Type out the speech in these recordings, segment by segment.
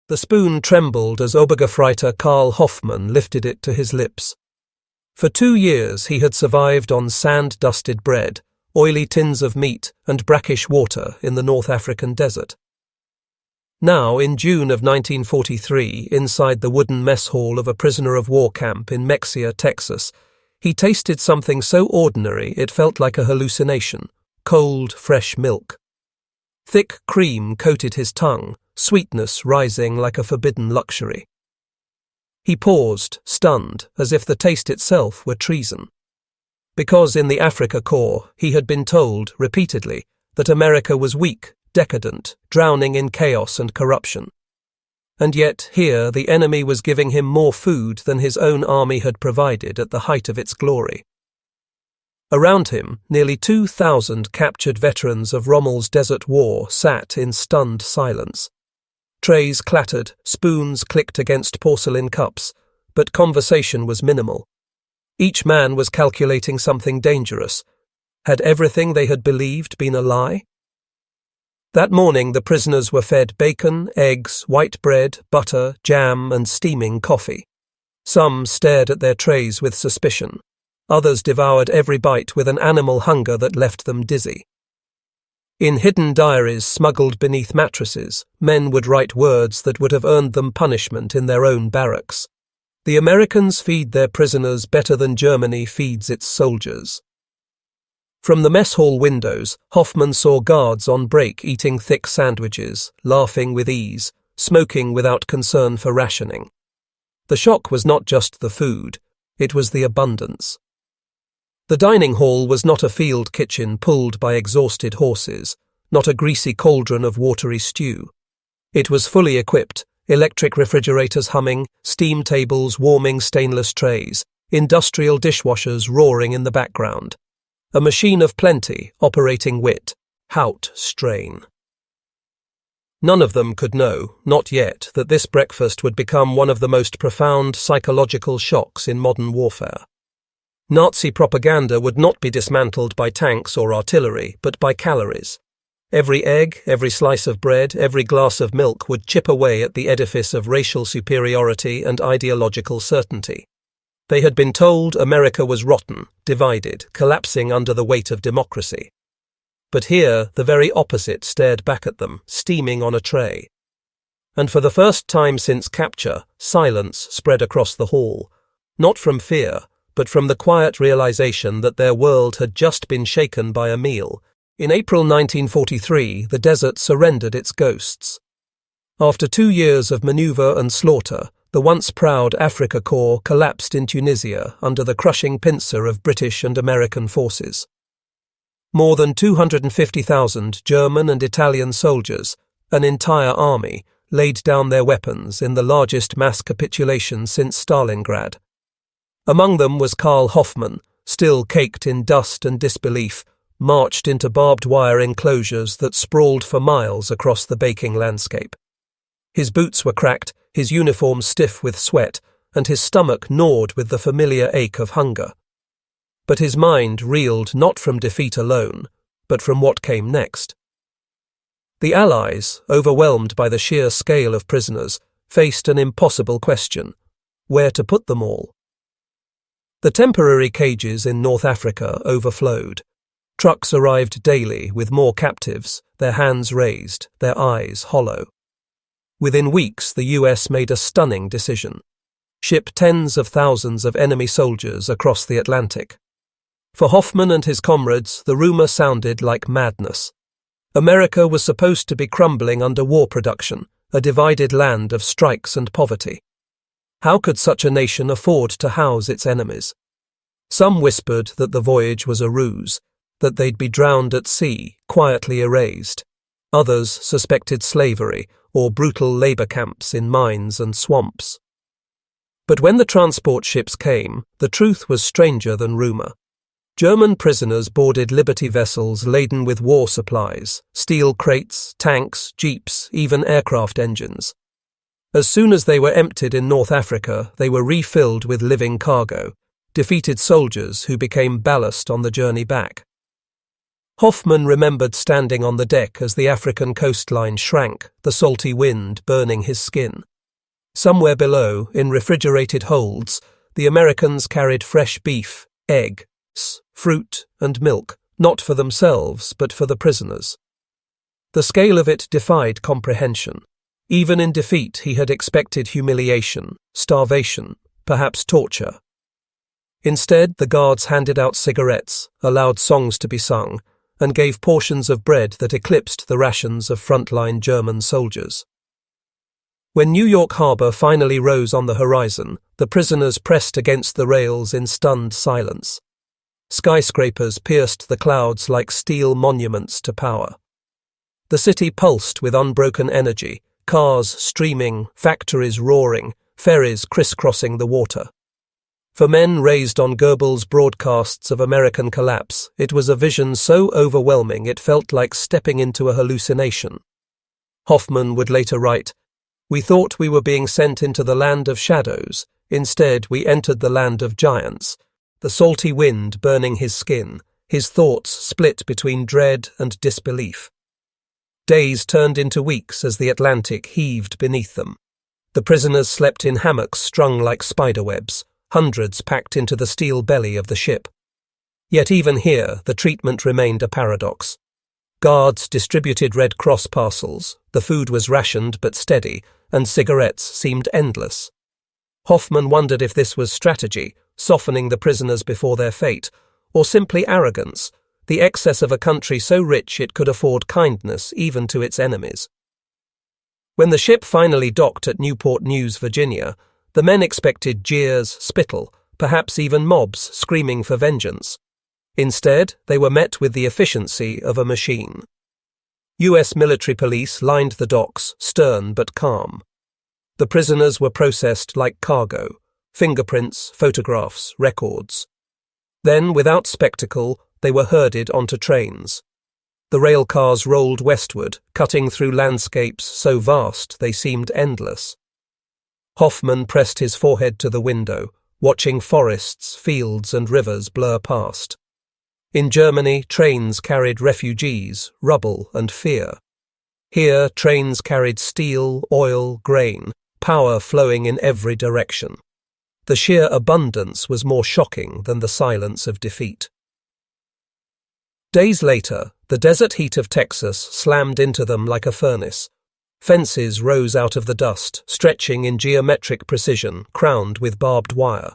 The spoon trembled as Obergefreiter Karl Hoffmann lifted it to his lips. For 2 years he had survived on sand-dusted bread, oily tins of meat, and brackish water in the North African desert. Now, in June of 1943, inside the wooden mess hall of a prisoner of war camp in Mexia, Texas, he tasted something so ordinary it felt like a hallucination: cold, fresh milk. Thick cream coated his tongue, sweetness rising like a forbidden luxury. He paused, stunned, as if the taste itself were treason. Because in the Afrika Korps he had been told, repeatedly, that America was weak, decadent, drowning in chaos and corruption. And yet here the enemy was giving him more food than his own army had provided at the height of its glory. Around him, nearly 2,000 captured veterans of Rommel's desert war sat in stunned silence. Trays clattered, spoons clicked against porcelain cups, but conversation was minimal. Each man was calculating something dangerous. Had everything they had believed been a lie? That morning the prisoners were fed bacon, eggs, white bread, butter, jam, and steaming coffee. Some stared at their trays with suspicion. Others devoured every bite with an animal hunger that left them dizzy. In hidden diaries smuggled beneath mattresses, men would write words that would have earned them punishment in their own barracks. The Americans feed their prisoners better than Germany feeds its soldiers. From the mess hall windows, Hoffmann saw guards on break eating thick sandwiches, laughing with ease, smoking without concern for rationing. The shock was not just the food, it was the abundance. The dining hall was not a field kitchen pulled by exhausted horses, not a greasy cauldron of watery stew. It was fully equipped, electric refrigerators humming, steam tables warming stainless trays, industrial dishwashers roaring in the background. A machine of plenty, operating wit, haut strain. None of them could know, not yet, that this breakfast would become one of the most profound psychological shocks in modern warfare. Nazi propaganda would not be dismantled by tanks or artillery, but by calories. Every egg, every slice of bread, every glass of milk would chip away at the edifice of racial superiority and ideological certainty. They had been told America was rotten, divided, collapsing under the weight of democracy. But here, the very opposite stared back at them, steaming on a tray. And for the first time since capture, silence spread across the hall, not from fear, but from the quiet realization that their world had just been shaken by a meal. In April 1943, the desert surrendered its ghosts. After 2 years of maneuver and slaughter, the once proud Afrika Korps collapsed in Tunisia under the crushing pincer of British and American forces. More than 250,000 German and Italian soldiers, an entire army, laid down their weapons in the largest mass capitulation since Stalingrad. Among them was Karl Hoffmann, still caked in dust and disbelief, marched into barbed wire enclosures that sprawled for miles across the baking landscape. His boots were cracked, his uniform stiff with sweat, and his stomach gnawed with the familiar ache of hunger. But his mind reeled not from defeat alone, but from what came next. The Allies, overwhelmed by the sheer scale of prisoners, faced an impossible question: where to put them all? The temporary cages in North Africa overflowed. Trucks arrived daily with more captives, their hands raised, their eyes hollow. Within weeks, the US made a stunning decision: ship tens of thousands of enemy soldiers across the Atlantic. For Hoffmann and his comrades, the rumor sounded like madness. America was supposed to be crumbling under war production, a divided land of strikes and poverty. How could such a nation afford to house its enemies? Some whispered that the voyage was a ruse, that they'd be drowned at sea, quietly erased. Others suspected slavery or brutal labor camps in mines and swamps. But when the transport ships came, the truth was stranger than rumor. German prisoners boarded Liberty vessels laden with war supplies, steel crates, tanks, jeeps, even aircraft engines. As soon as they were emptied in North Africa, they were refilled with living cargo, defeated soldiers who became ballast on the journey back. Hoffman remembered standing on the deck as the African coastline shrank, the salty wind burning his skin. Somewhere below, in refrigerated holds, the Americans carried fresh beef, eggs, fruit, and milk, not for themselves, but for the prisoners. The scale of it defied comprehension. Even in defeat, he had expected humiliation, starvation, perhaps torture. Instead, the guards handed out cigarettes, allowed songs to be sung, and gave portions of bread that eclipsed the rations of frontline German soldiers. When New York Harbor finally rose on the horizon, the prisoners pressed against the rails in stunned silence. Skyscrapers pierced the clouds like steel monuments to power. The city pulsed with unbroken energy, cars streaming, factories roaring, ferries crisscrossing the water. For men raised on Goebbels' broadcasts of American collapse, it was a vision so overwhelming it felt like stepping into a hallucination. Hoffman would later write, "We thought we were being sent into the land of shadows. Instead, we entered the land of giants. The salty wind burning his skin, his thoughts split between dread and disbelief." Days turned into weeks as the Atlantic heaved beneath them. The prisoners slept in hammocks strung like spiderwebs, hundreds packed into the steel belly of the ship. Yet even here, the treatment remained a paradox. Guards distributed Red Cross parcels, the food was rationed but steady, and cigarettes seemed endless. Hoffman wondered if this was strategy, softening the prisoners before their fate, or simply arrogance, the excess of a country so rich it could afford kindness even to its enemies. When the ship finally docked at Newport News, Virginia, the men expected jeers, spittle, perhaps even mobs screaming for vengeance. Instead, they were met with the efficiency of a machine. U.S. military police lined the docks, stern but calm. The prisoners were processed like cargo, fingerprints, photographs, records. Then, without spectacle, they were herded onto trains. The rail cars rolled westward, cutting through landscapes so vast they seemed endless. Hoffman pressed his forehead to the window, watching forests, fields, and rivers blur past. In Germany, trains carried refugees, rubble, and fear. Here, trains carried steel, oil, grain, power flowing in every direction. The sheer abundance was more shocking than the silence of defeat. Days later, the desert heat of Texas slammed into them like a furnace. Fences rose out of the dust, stretching in geometric precision, crowned with barbed wire.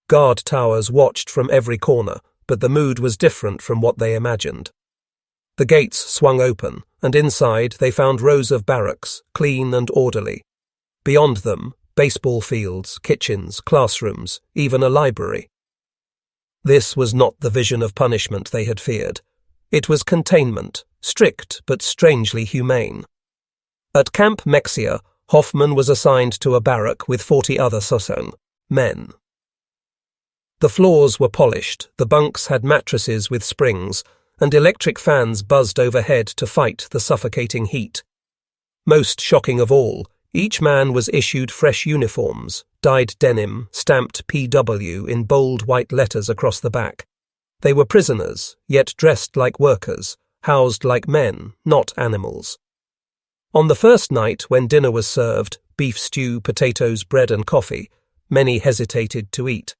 Guard towers watched from every corner, but the mood was different from what they imagined. The gates swung open, and inside they found rows of barracks, clean and orderly. Beyond them, baseball fields, kitchens, classrooms, even a library. This was not the vision of punishment they had feared. It was containment, strict but strangely humane. At Camp Mexia, Hoffman was assigned to a barrack with 40 other Soson men. The floors were polished, the bunks had mattresses with springs, and electric fans buzzed overhead to fight the suffocating heat. Most shocking of all, each man was issued fresh uniforms, dyed denim, stamped PW in bold white letters across the back. They were prisoners, yet dressed like workers, housed like men, not animals. On the first night, when dinner was served, beef stew, potatoes, bread and coffee, many hesitated to eat.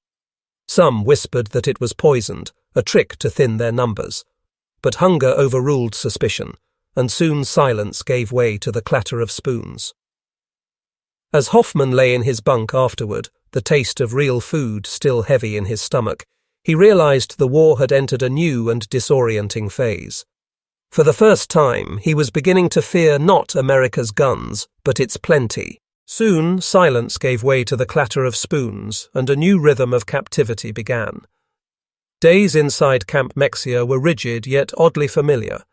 Some whispered that it was poisoned, a trick to thin their numbers. But hunger overruled suspicion, and soon silence gave way to the clatter of spoons. As Hoffman lay in his bunk afterward, the taste of real food still heavy in his stomach, he realized the war had entered a new and disorienting phase. For the first time, he was beginning to fear not America's guns, but its plenty. Soon, silence gave way to the clatter of spoons, and a new rhythm of captivity began. Days inside Camp Mexia were rigid yet oddly familiar.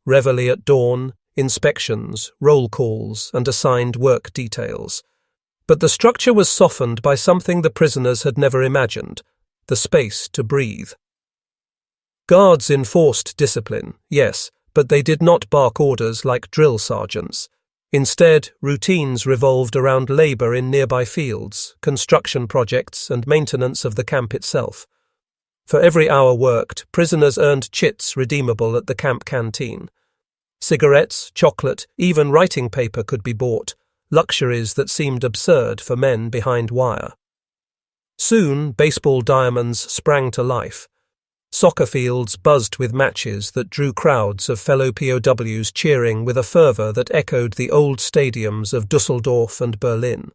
Reveille at dawn, inspections, roll calls, and assigned work details. But the structure was softened by something the prisoners had never imagined, the space to breathe. Guards enforced discipline, yes, but they did not bark orders like drill sergeants. Instead, routines revolved around labor in nearby fields, construction projects, and maintenance of the camp itself. For every hour worked, prisoners earned chits redeemable at the camp canteen. Cigarettes, chocolate, even writing paper could be bought, luxuries that seemed absurd for men behind wire. Soon, baseball diamonds sprang to life. Soccer fields buzzed with matches that drew crowds of fellow POWs cheering with a fervour that echoed the old stadiums of Dusseldorf and Berlin.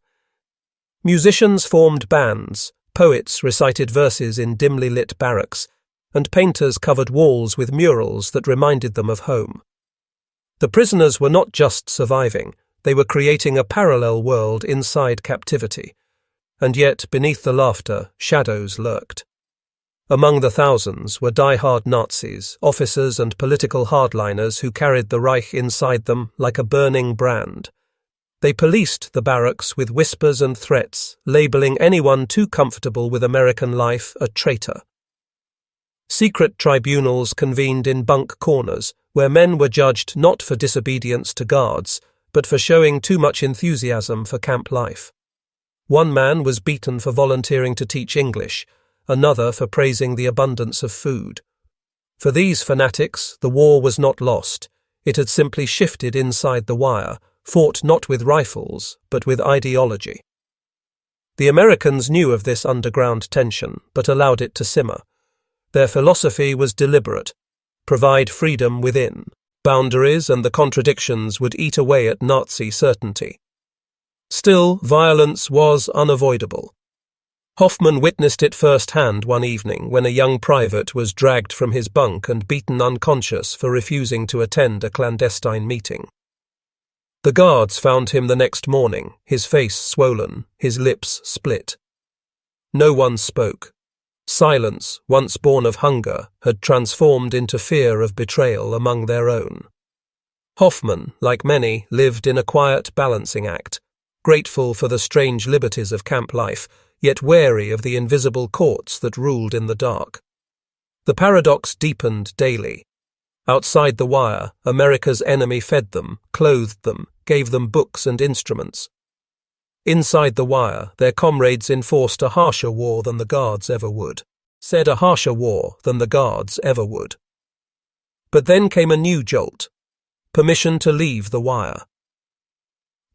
Musicians formed bands, poets recited verses in dimly lit barracks, and painters covered walls with murals that reminded them of home. The prisoners were not just surviving, they were creating a parallel world inside captivity. And yet, beneath the laughter, shadows lurked. Among the thousands were die-hard Nazis, officers and political hardliners who carried the Reich inside them like a burning brand. They policed the barracks with whispers and threats, labeling anyone too comfortable with American life a traitor. Secret tribunals convened in bunk corners, where men were judged not for disobedience to guards, but for showing too much enthusiasm for camp life. One man was beaten for volunteering to teach English, another for praising the abundance of food. For these fanatics, the war was not lost. It had simply shifted inside the wire, fought not with rifles, but with ideology. The Americans knew of this underground tension, but allowed it to simmer. Their philosophy was deliberate: provide freedom within. Boundaries and the contradictions would eat away at Nazi certainty. Still, violence was unavoidable. Hoffman witnessed it firsthand one evening when a young private was dragged from his bunk and beaten unconscious for refusing to attend a clandestine meeting. The guards found him the next morning, his face swollen, his lips split. No one spoke. Silence, once born of hunger, had transformed into fear of betrayal among their own. Hoffman, like many, lived in a quiet balancing act, grateful for the strange liberties of camp life, yet wary of the invisible courts that ruled in the dark. The paradox deepened daily. Outside the wire, America's enemy fed them, clothed them, gave them books and instruments. Inside the wire, their comrades enforced a harsher war than the guards ever would, said a harsher war than the guards ever would. But then came a new jolt: permission to leave the wire.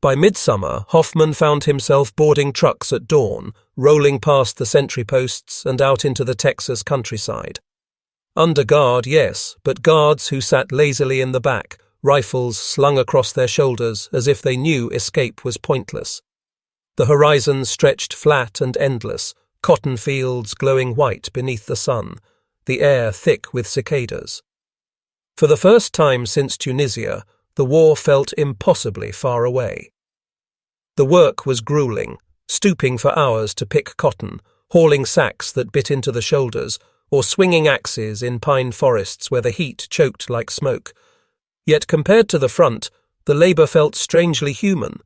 By midsummer, Hoffman found himself boarding trucks at dawn, rolling past the sentry posts and out into the Texas countryside. Under guard, yes, but guards who sat lazily in the back, rifles slung across their shoulders as if they knew escape was pointless. The horizon stretched flat and endless, cotton fields glowing white beneath the sun, the air thick with cicadas. For the first time since Tunisia, the war felt impossibly far away. The work was grueling, stooping for hours to pick cotton, hauling sacks that bit into the shoulders, or swinging axes in pine forests where the heat choked like smoke. Yet compared to the front, the labour felt strangely human.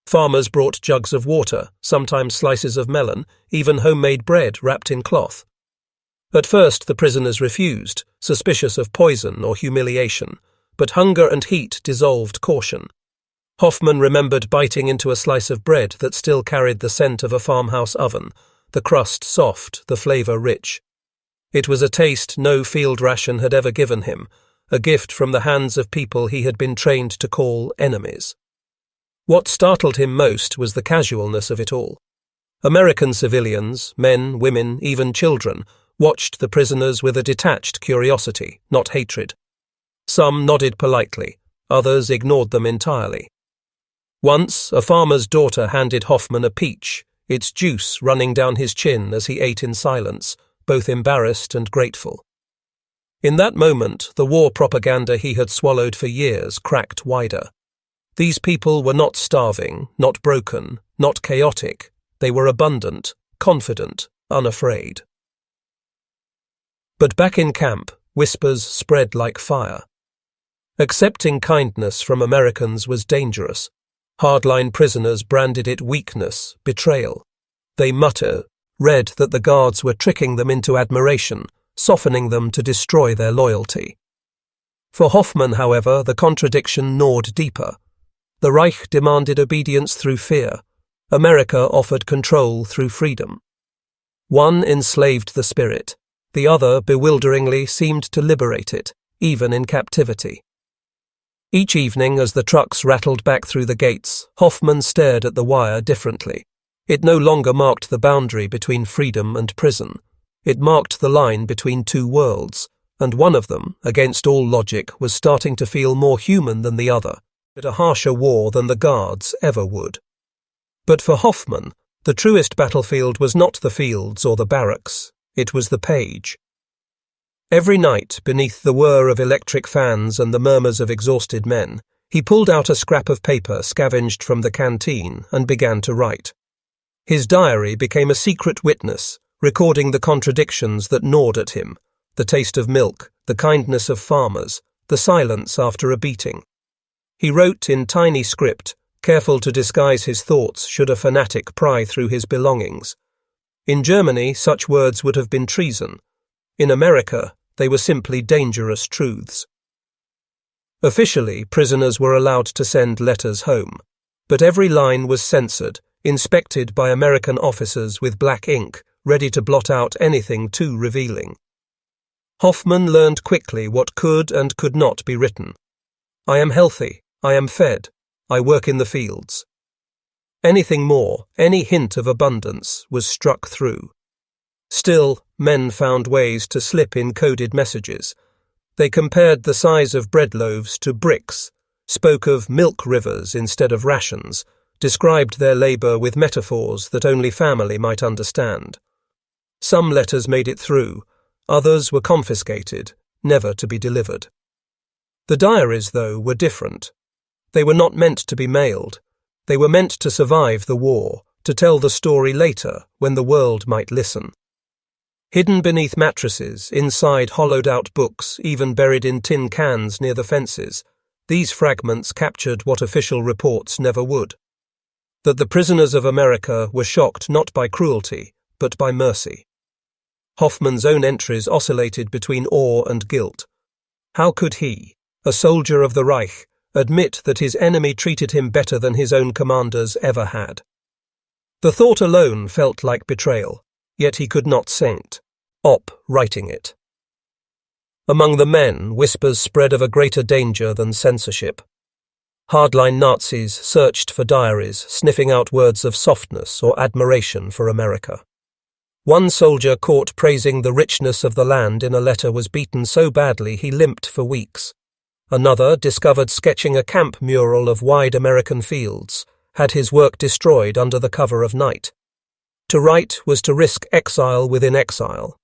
Farmers brought jugs of water, sometimes slices of melon, even homemade bread wrapped in cloth. At first the prisoners refused, suspicious of poison or humiliation, but hunger and heat dissolved caution. Hoffman remembered biting into a slice of bread that still carried the scent of a farmhouse oven, the crust soft, the flavour rich. It was a taste no field ration had ever given him, a gift from the hands of people he had been trained to call enemies. What startled him most was the casualness of it all. American civilians, men, women, even children, watched the prisoners with a detached curiosity, not hatred. Some nodded politely, others ignored them entirely. Once, a farmer's daughter handed Hoffman a peach, its juice running down his chin as he ate in silence, both embarrassed and grateful. In that moment, the war propaganda he had swallowed for years cracked wider. These people were not starving, not broken, not chaotic. They were abundant, confident, unafraid. But back in camp, whispers spread like fire. Accepting kindness from Americans was dangerous. Hardline prisoners branded it weakness, betrayal. They read that the guards were tricking them into admiration, softening them to destroy their loyalty. For Hoffman, however, the contradiction gnawed deeper. The Reich demanded obedience through fear. America offered control through freedom. One enslaved the spirit, The other, bewilderingly, seemed to liberate it, even in captivity. Each evening, as the trucks rattled back through the gates, Hoffman stared at the wire differently. It no longer marked the boundary between freedom and prison. It marked the line between two worlds, and one of them, against all logic, was starting to feel more human than the other, at a harsher war than the Guards ever would. But for Hoffman, the truest battlefield was not the fields or the barracks, it was the page. Every night, beneath the whir of electric fans and the murmurs of exhausted men, he pulled out a scrap of paper scavenged from the canteen and began to write. His diary became a secret witness, recording the contradictions that gnawed at him, the taste of milk, the kindness of farmers, the silence after a beating. He wrote in tiny script, careful to disguise his thoughts should a fanatic pry through his belongings. In Germany, such words would have been treason. In America, they were simply dangerous truths. Officially, prisoners were allowed to send letters home, but every line was censored, inspected by American officers with black ink, ready to blot out anything too revealing. Hoffman learned quickly what could and could not be written. I am healthy, I am fed, I work in the fields. Anything more, any hint of abundance, was struck through. Still, men found ways to slip in coded messages. They compared the size of bread loaves to bricks, spoke of milk rivers instead of rations, described their labour with metaphors that only family might understand. Some letters made it through, others were confiscated, never to be delivered. The diaries, though, were different. They were not meant to be mailed. They were meant to survive the war, to tell the story later when the world might listen. Hidden beneath mattresses, inside hollowed-out books, even buried in tin cans near the fences, these fragments captured what official reports never would. That the prisoners of America were shocked not by cruelty, but by mercy. Hoffman's own entries oscillated between awe and guilt. How could he, a soldier of the Reich, admit that his enemy treated him better than his own commanders ever had? The thought alone felt like betrayal, yet he could not saint. Writing it. Among the men, whispers spread of a greater danger than censorship. Hardline Nazis searched for diaries, sniffing out words of softness or admiration for America. One soldier caught praising the richness of the land in a letter was beaten so badly he limped for weeks. Another, discovered sketching a camp mural of wide American fields, had his work destroyed under the cover of night. To write was to risk exile within exile.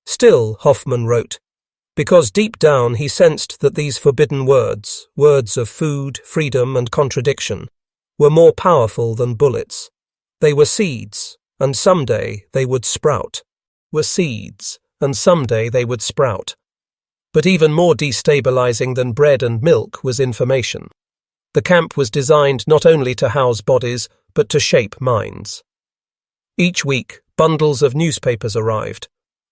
Still, Hoffman wrote, because deep down he sensed that these forbidden words, words of food, freedom, and contradiction, were more powerful than bullets. They were seeds, and someday they would sprout. But even more destabilizing than bread and milk was information. The camp was designed not only to house bodies, but to shape minds. Each week, bundles of newspapers arrived.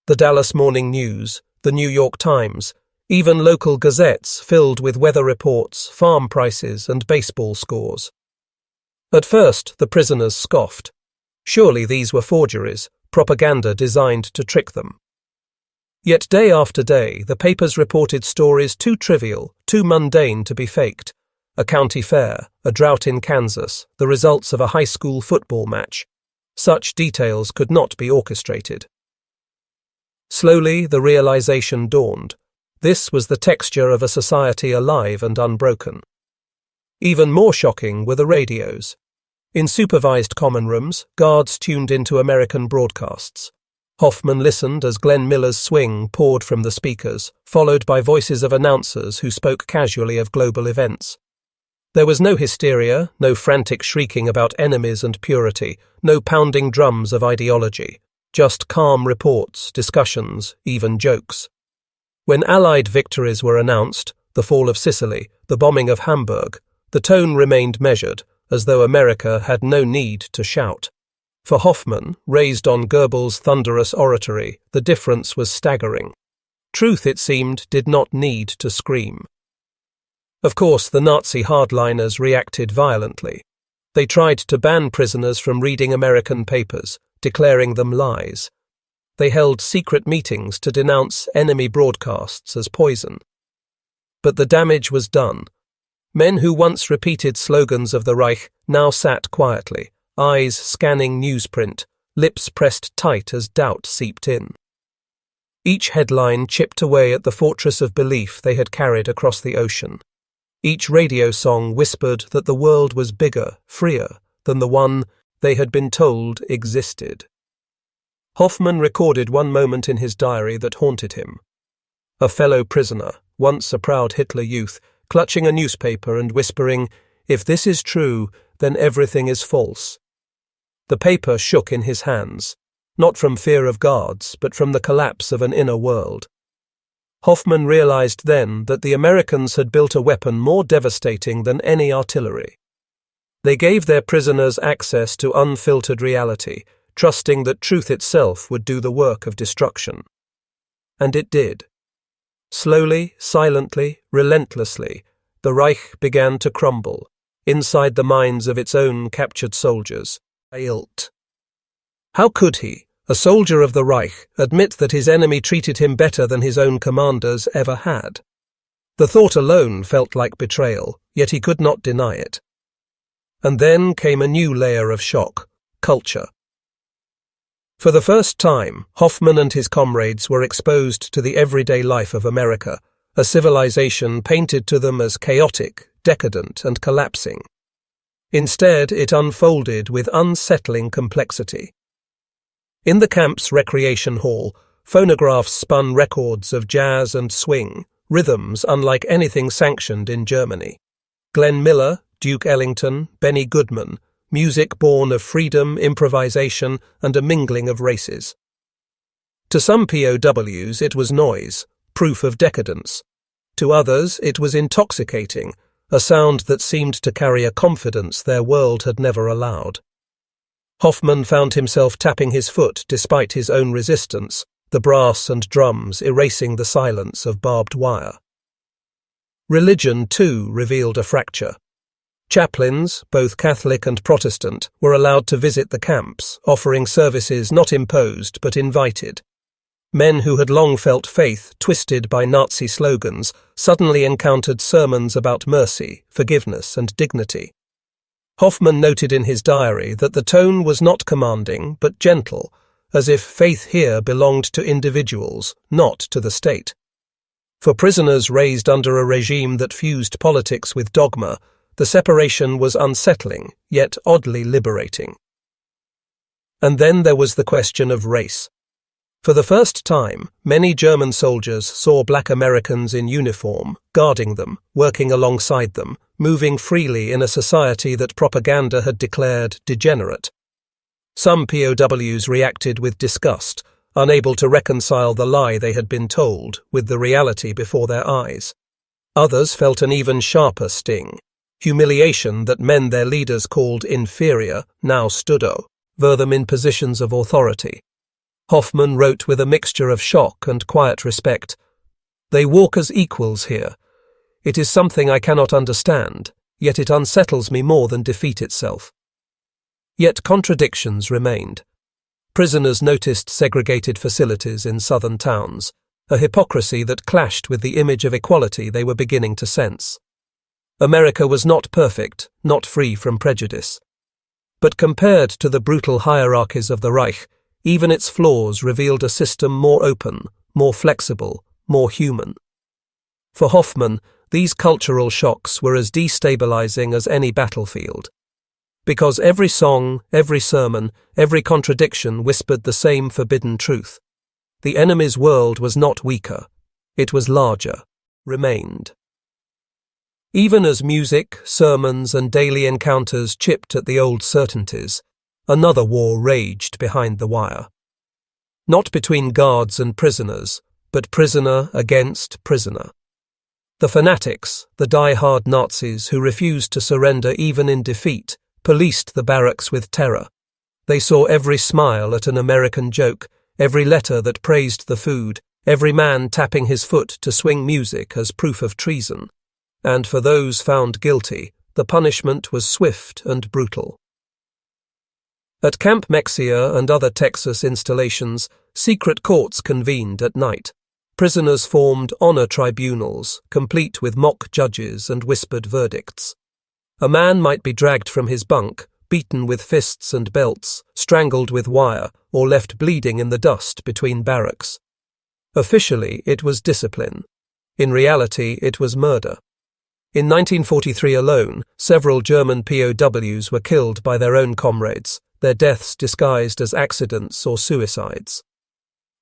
The Dallas Morning News, the New York Times, even local gazettes filled with weather reports, farm prices, and baseball scores. At first, the prisoners scoffed. Surely these were forgeries, propaganda designed to trick them. Yet day after day, the papers reported stories too trivial, too mundane to be faked. A county fair, a drought in Kansas, the results of a high school football match. Such details could not be orchestrated. Slowly, the realization dawned. This was the texture of a society alive and unbroken. Even more shocking were the radios. In supervised common rooms, guards tuned into American broadcasts. Hoffman listened as Glenn Miller's swing poured from the speakers, followed by voices of announcers who spoke casually of global events. There was no hysteria, no frantic shrieking about enemies and purity, no pounding drums of ideology. Just calm reports, discussions, even jokes. When Allied victories were announced, the fall of Sicily, the bombing of Hamburg, the tone remained measured, as though America had no need to shout. For Hoffman, raised on Goebbels' thunderous oratory, the difference was staggering. Truth, it seemed, did not need to scream. Of course, the Nazi hardliners reacted violently. They tried to ban prisoners from reading American papers, declaring them lies. They held secret meetings to denounce enemy broadcasts as poison. But the damage was done. Men who once repeated slogans of the Reich now sat quietly, eyes scanning newsprint, lips pressed tight as doubt seeped in. Each headline chipped away at the fortress of belief they had carried across the ocean. Each radio song whispered that the world was bigger, freer, than the one they had been told existed. Hoffmann recorded one moment in his diary that haunted him. A fellow prisoner, once a proud Hitler youth, clutching a newspaper and whispering, "If this is true, then everything is false." The paper shook in his hands, not from fear of guards, but from the collapse of an inner world. Hoffmann realized then that the Americans had built a weapon more devastating than any artillery. They gave their prisoners access to unfiltered reality, trusting that truth itself would do the work of destruction. And it did. Slowly, silently, relentlessly, the Reich began to crumble, inside the minds of its own captured soldiers. How could he, a soldier of the Reich, admit that his enemy treated him better than his own commanders ever had? The thought alone felt like betrayal, yet he could not deny it. And then came a new layer of shock: culture. For the first time, Hoffmann and his comrades were exposed to the everyday life of America, a civilization painted to them as chaotic, decadent, and collapsing. Instead, it unfolded with unsettling complexity. In the camp's recreation hall, phonographs spun records of jazz and swing, rhythms unlike anything sanctioned in Germany. Glenn Miller, Duke Ellington, Benny Goodman, music born of freedom, improvisation, and a mingling of races. To some POWs it was noise, proof of decadence. To others it was intoxicating, a sound that seemed to carry a confidence their world had never allowed. Hoffmann found himself tapping his foot despite his own resistance, the brass and drums erasing the silence of barbed wire. Religion, too, revealed a fracture. Chaplains, both Catholic and Protestant, were allowed to visit the camps, offering services not imposed but invited. Men who had long felt faith twisted by Nazi slogans suddenly encountered sermons about mercy, forgiveness, and dignity. Hoffmann noted in his diary that the tone was not commanding but gentle, as if faith here belonged to individuals, not to the state. For prisoners raised under a regime that fused politics with dogma, the separation was unsettling, yet oddly liberating. And then there was the question of race. For the first time, many German soldiers saw black Americans in uniform, guarding them, working alongside them, moving freely in a society that propaganda had declared degenerate. Some POWs reacted with disgust, unable to reconcile the lie they had been told with the reality before their eyes. Others felt an even sharper sting. Humiliation that men their leaders called inferior now stood over them in positions of authority. Hoffmann wrote with a mixture of shock and quiet respect, "They walk as equals here. It is something I cannot understand, yet it unsettles me more than defeat itself." Yet contradictions remained. Prisoners noticed segregated facilities in southern towns, a hypocrisy that clashed with the image of equality they were beginning to sense. America was not perfect, not free from prejudice. But compared to the brutal hierarchies of the Reich, even its flaws revealed a system more open, more flexible, more human. For Hoffmann, these cultural shocks were as destabilizing as any battlefield. Because every song, every sermon, every contradiction whispered the same forbidden truth. The enemy's world was not weaker, it was larger, remained. Even as music, sermons, and daily encounters chipped at the old certainties, another war raged behind the wire. Not between guards and prisoners, but prisoner against prisoner. The fanatics, the die-hard Nazis who refused to surrender even in defeat, policed the barracks with terror. They saw every smile at an American joke, every letter that praised the food, every man tapping his foot to swing music as proof of treason. And for those found guilty, the punishment was swift and brutal. At Camp Mexia and other Texas installations, secret courts convened at night. Prisoners formed honor tribunals, complete with mock judges and whispered verdicts. A man might be dragged from his bunk, beaten with fists and belts, strangled with wire, or left bleeding in the dust between barracks. Officially, it was discipline. In reality, it was murder. In 1943 alone, several German POWs were killed by their own comrades, their deaths disguised as accidents or suicides.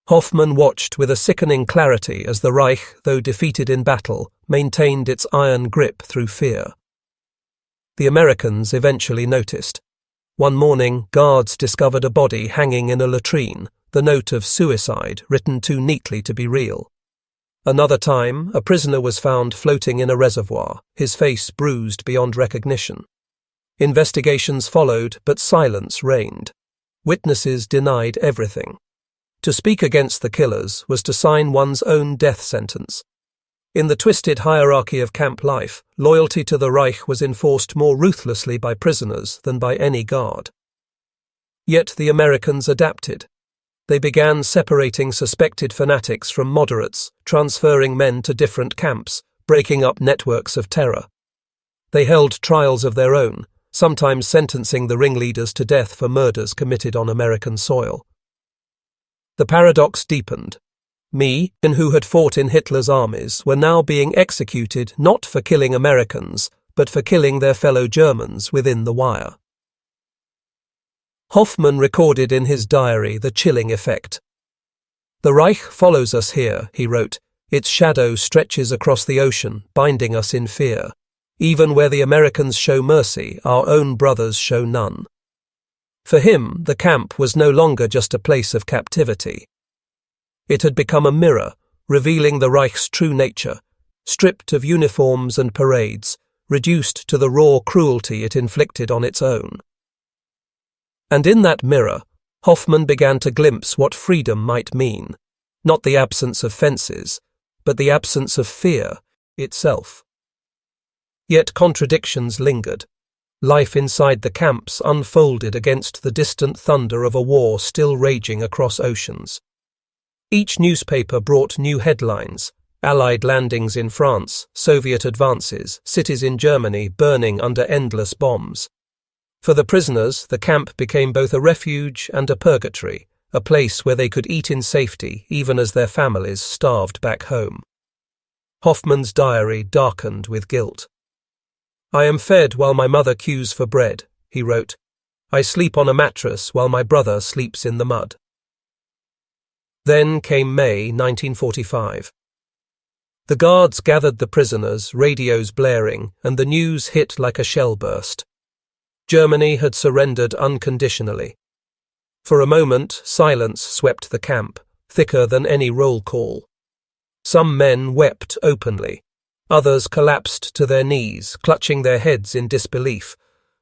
Hoffmann watched with a sickening clarity as the Reich, though defeated in battle, maintained its iron grip through fear. The Americans eventually noticed. One morning, guards discovered a body hanging in a latrine, the note of suicide written too neatly to be real. Another time, a prisoner was found floating in a reservoir, his face bruised beyond recognition. Investigations followed, but silence reigned. Witnesses denied everything. To speak against the killers was to sign one's own death sentence. In the twisted hierarchy of camp life, loyalty to the Reich was enforced more ruthlessly by prisoners than by any guard. Yet the Americans adapted. They began separating suspected fanatics from moderates, transferring men to different camps, breaking up networks of terror. They held trials of their own, sometimes sentencing the ringleaders to death for murders committed on American soil. The paradox deepened. Men who had fought in Hitler's armies were now being executed not for killing Americans, but for killing their fellow Germans within the wire. Hoffmann recorded in his diary the chilling effect. "The Reich follows us here," he wrote. "Its shadow stretches across the ocean, binding us in fear. Even where the Americans show mercy, our own brothers show none." For him, the camp was no longer just a place of captivity. It had become a mirror, revealing the Reich's true nature, stripped of uniforms and parades, reduced to the raw cruelty it inflicted on its own. And in that mirror, Hoffmann began to glimpse what freedom might mean, not the absence of fences, but the absence of fear itself. Yet contradictions lingered. Life inside the camps unfolded against the distant thunder of a war still raging across oceans. Each newspaper brought new headlines: Allied landings in France, Soviet advances, cities in Germany burning under endless bombs. For the prisoners, the camp became both a refuge and a purgatory, a place where they could eat in safety even as their families starved back home. Hoffmann's diary darkened with guilt. "I am fed while my mother queues for bread," he wrote. "I sleep on a mattress while my brother sleeps in the mud." Then came May 1945. The guards gathered the prisoners, radios blaring, and the news hit like a shell burst. Germany had surrendered unconditionally. For a moment, silence swept the camp, thicker than any roll call. Some men wept openly. Others collapsed to their knees, clutching their heads in disbelief.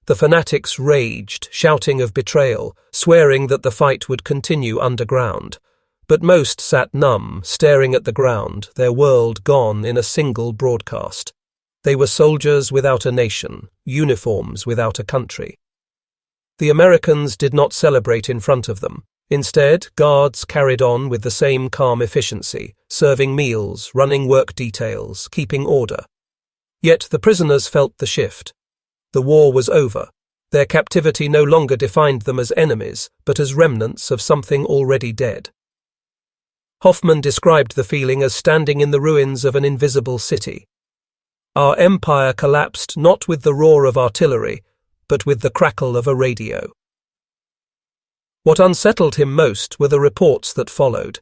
The fanatics raged, shouting of betrayal, swearing that the fight would continue underground. But most sat numb, staring at the ground, their world gone in a single broadcast. They were soldiers without a nation, uniforms without a country. The Americans did not celebrate in front of them. Instead, guards carried on with the same calm efficiency, serving meals, running work details, keeping order. Yet the prisoners felt the shift. The war was over. Their captivity no longer defined them as enemies, but as remnants of something already dead. Hoffmann described the feeling as standing in the ruins of an invisible city. Our empire collapsed not with the roar of artillery, but with the crackle of a radio. What unsettled him most were the reports that followed.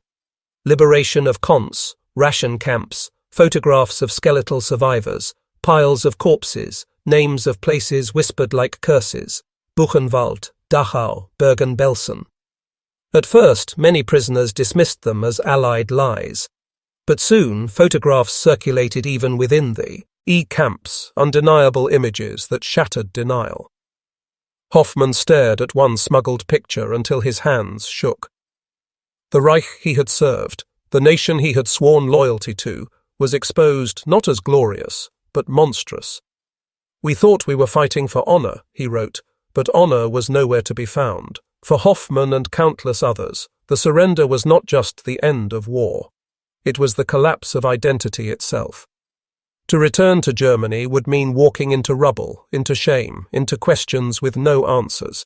Liberation of cons, ration camps, photographs of skeletal survivors, piles of corpses, names of places whispered like curses: Buchenwald, Dachau, Bergen-Belsen. At first, many prisoners dismissed them as Allied lies. But soon, photographs circulated even within the camps, undeniable images that shattered denial. Hoffmann stared at one smuggled picture until his hands shook. The Reich he had served, the nation he had sworn loyalty to, was exposed not as glorious, but monstrous. "We thought we were fighting for honor," he wrote, but honor was nowhere to be found. For Hoffmann and countless others, the surrender was not just the end of war. It was the collapse of identity itself. To return to Germany would mean walking into rubble, into shame, into questions with no answers.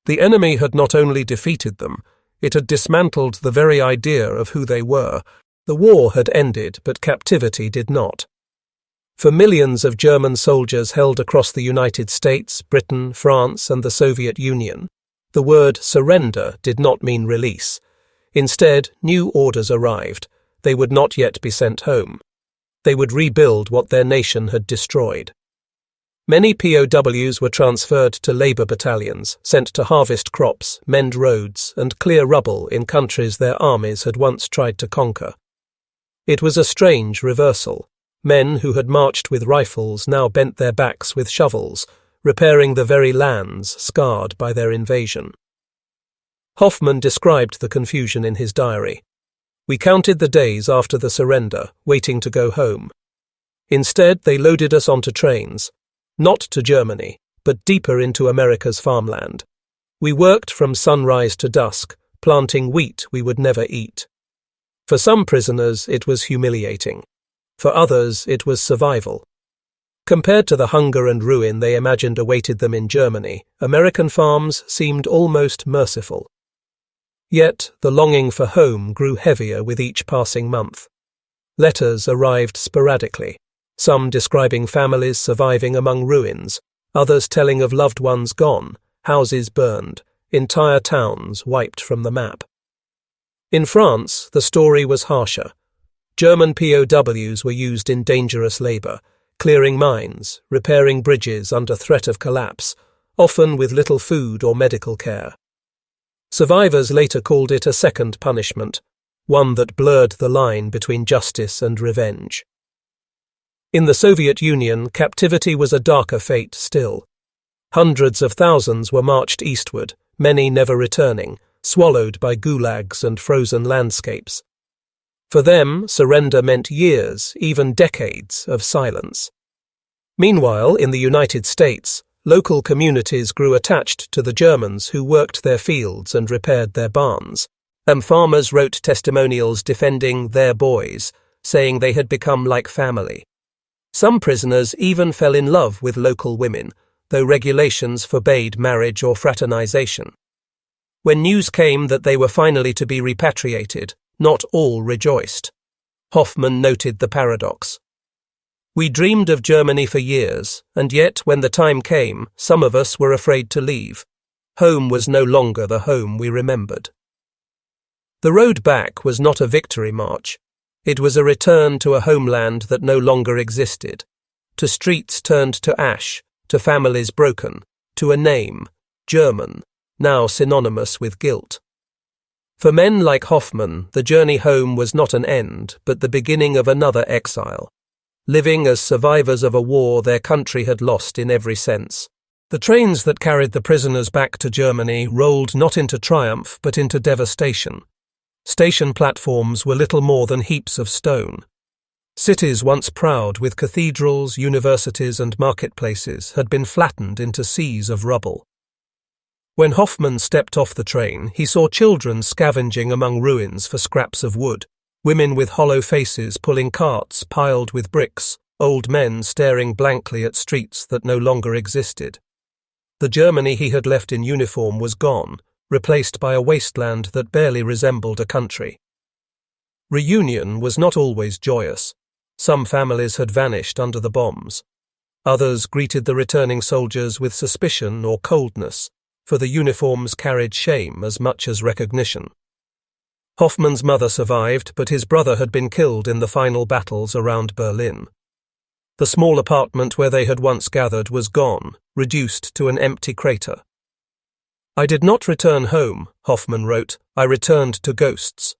The enemy had not only defeated them, it had dismantled the very idea of who they were. The war had ended, but captivity did not. For millions of German soldiers held across the United States, Britain, France, and the Soviet Union, the word surrender did not mean release. Instead, new orders arrived. They would not yet be sent home. They would rebuild what their nation had destroyed. Many POWs were transferred to labor battalions, sent to harvest crops, mend roads, and clear rubble in countries their armies had once tried to conquer. It was a strange reversal. Men who had marched with rifles now bent their backs with shovels, repairing the very lands scarred by their invasion. Hoffmann described the confusion in his diary. We counted the days after the surrender, waiting to go home. Instead, they loaded us onto trains, not to Germany, but deeper into America's farmland. We worked from sunrise to dusk, planting wheat we would never eat. For some prisoners, it was humiliating. For others, it was survival. Compared to the hunger and ruin they imagined awaited them in Germany, American farms seemed almost merciful. Yet the longing for home grew heavier with each passing month. Letters arrived sporadically, some describing families surviving among ruins, others telling of loved ones gone, houses burned, entire towns wiped from the map. In France, the story was harsher. German POWs were used in dangerous labor, clearing mines, repairing bridges under threat of collapse, often with little food or medical care. Survivors later called it a second punishment, one that blurred the line between justice and revenge. In the Soviet Union, captivity was a darker fate still. Hundreds of thousands were marched eastward, many never returning, swallowed by gulags and frozen landscapes. For them, surrender meant years, even decades, of silence. Meanwhile, in the United States, local communities grew attached to the Germans who worked their fields and repaired their barns. Farmers wrote testimonials defending their boys, saying they had become like family. Some prisoners even fell in love with local women, though regulations forbade marriage or fraternization. When news came that they were finally to be repatriated, not all rejoiced. Hoffmann noted the paradox. We dreamed of Germany for years, and yet when the time came, some of us were afraid to leave. Home was no longer the home we remembered. The road back was not a victory march. It was a return to a homeland that no longer existed, to streets turned to ash, to families broken, to a name, German, now synonymous with guilt. For men like Hoffmann, the journey home was not an end, but the beginning of another exile, living as survivors of a war their country had lost in every sense. The trains that carried the prisoners back to Germany rolled not into triumph, but into devastation. Station platforms were little more than heaps of stone. Cities once proud with cathedrals, universities, and marketplaces had been flattened into seas of rubble. When Hoffmann stepped off the train, he saw children scavenging among ruins for scraps of wood, women with hollow faces pulling carts piled with bricks, old men staring blankly at streets that no longer existed. The Germany he had left in uniform was gone, replaced by a wasteland that barely resembled a country. Reunion was not always joyous. Some families had vanished under the bombs. Others greeted the returning soldiers with suspicion or coldness, for the uniforms carried shame as much as recognition. Hoffmann's mother survived, but his brother had been killed in the final battles around Berlin. The small apartment where they had once gathered was gone, reduced to an empty crater. I did not return home, Hoffmann wrote, I returned to ghosts.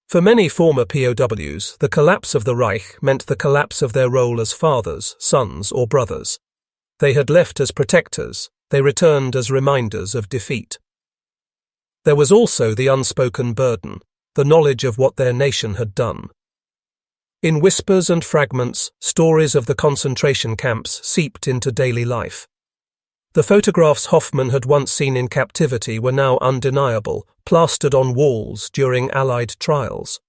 For many former POWs, the collapse of the Reich meant the collapse of their role as fathers, sons, or brothers. They had left as protectors, they returned as reminders of defeat. There was also the unspoken burden, the knowledge of what their nation had done. In whispers and fragments, stories of the concentration camps seeped into daily life. The photographs Hoffmann had once seen in captivity were now undeniable, plastered on walls during Allied trials.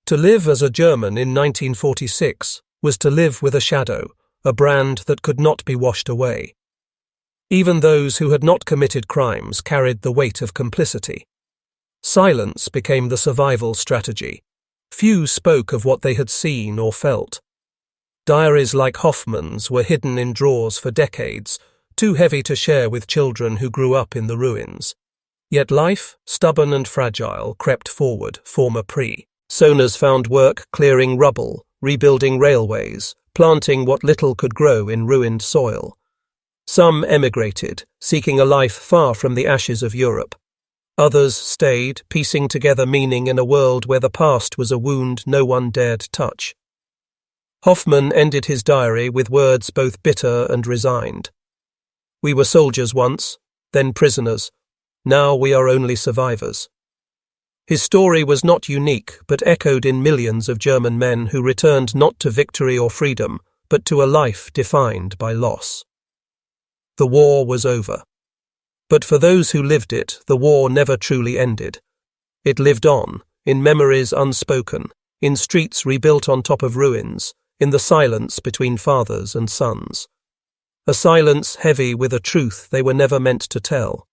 To live as a German in 1946 was to live with a shadow, a brand that could not be washed away. Even those who had not committed crimes carried the weight of complicity. Silence became the survival strategy. Few spoke of what they had seen or felt. Diaries like Hoffmann's were hidden in drawers for decades, too heavy to share with children who grew up in the ruins. Yet life, stubborn and fragile, crept forward, former pre. Soners found work clearing rubble, rebuilding railways, planting what little could grow in ruined soil. Some emigrated, seeking a life far from the ashes of Europe. Others stayed, piecing together meaning in a world where the past was a wound no one dared touch. Hoffmann ended his diary with words both bitter and resigned. "We were soldiers once, then prisoners. Now we are only survivors." His story was not unique, but echoed in millions of German men who returned not to victory or freedom, but to a life defined by loss. The war was over. But for those who lived it, the war never truly ended. It lived on, in memories unspoken, in streets rebuilt on top of ruins, in the silence between fathers and sons. A silence heavy with a truth they were never meant to tell.